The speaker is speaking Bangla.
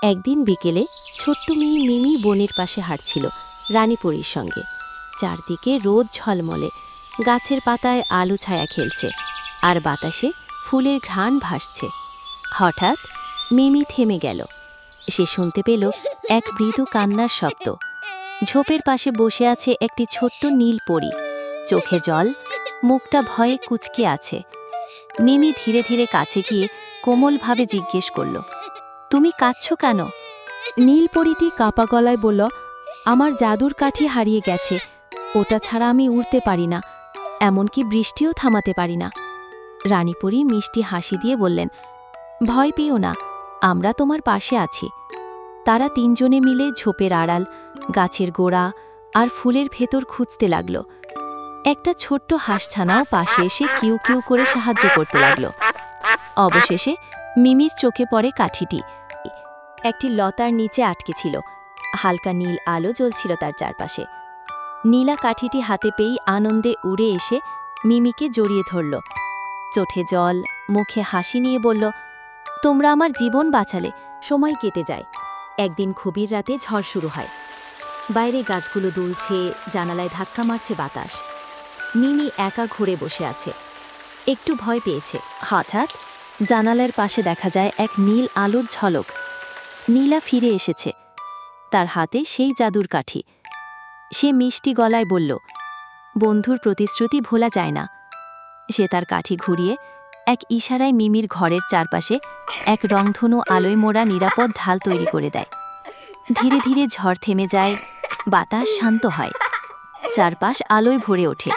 একদিন বিকেলে ছোট্ট মেয়ে মিমি বনের পাশে হাঁটছিল রানীপরীর সঙ্গে। চারদিকে রোদ ঝলমলে, গাছের পাতায় আলো ছায়া খেলছে, আর বাতাসে ফুলের ঘ্রাণ ভাসছে। হঠাৎ মিমি থেমে গেল। সে শুনতে পেল এক মৃদু কান্নার শব্দ। ঝোপের পাশে বসে আছে একটি ছোট্ট নীল পরী, চোখে জল, মুখটা ভয়ে কুঁচকে আছে। মিমি ধীরে ধীরে কাছে গিয়ে কোমলভাবে জিজ্ঞেস করল, তুমি কাঁদছ কেন? নীল পরীটি কাঁপা গলায় বলল, আমার জাদুর কাঠি হারিয়ে গেছে, ওটা ছাড়া আমি উড়তে পারি না, এমনকি বৃষ্টিও থামাতে পারি না। রানীপরী মিষ্টি হাসি দিয়ে বললেন, ভয় পেও না, আমরা তোমার পাশে আছি। তারা তিনজনে মিলে ঝোপের আড়াল, গাছের গোড়া আর ফুলের ভেতর খুঁজতে লাগল। একটা ছোট্ট হাঁসছানাও পাশে এসে কিউ কিউ করে সাহায্য করতে লাগল। অবশেষে মিমির চোখে পড়ে কাঠিটি একটি লতার নিচে আটকে ছিল। হালকা নীল আলো জ্বলছিল তার চারপাশে। নীলা কাঠিটি হাতে পেয়েই আনন্দে উড়ে এসে মিমিকে জড়িয়ে ধরল। চোখে জল, মুখে হাসি নিয়ে বলল, তোমরা আমার জীবন বাঁচালে। সময় কেটে যায়। একদিন গভীর রাতে ঝড় শুরু হয়। বাইরে গাছগুলো দুলছে, জানালায় ধাক্কা মারছে বাতাস। মিমি একা ঘুরে বসে আছে, একটু ভয় পেয়েছে। হঠাৎ জানালার পাশে দেখা যায় এক নীল আলোর ঝলক। নীলা ফিরে এসেছে, তার হাতে সেই জাদুর কাঠি। সে মিষ্টি গলায় বলল, বন্ধুর প্রতিশ্রুতি ভোলা যায় না। সে তার কাঠি ঘুরিয়ে এক ইশারায় মিমির ঘরের চারপাশে এক রংধনু আলোয় মোড়া নিরাপদ ঢাল তৈরি করে দেয়। ধীরে ধীরে ঝড় থেমে যায়, বাতাস শান্ত হয়, চারপাশ আলোয় ভরে ওঠে।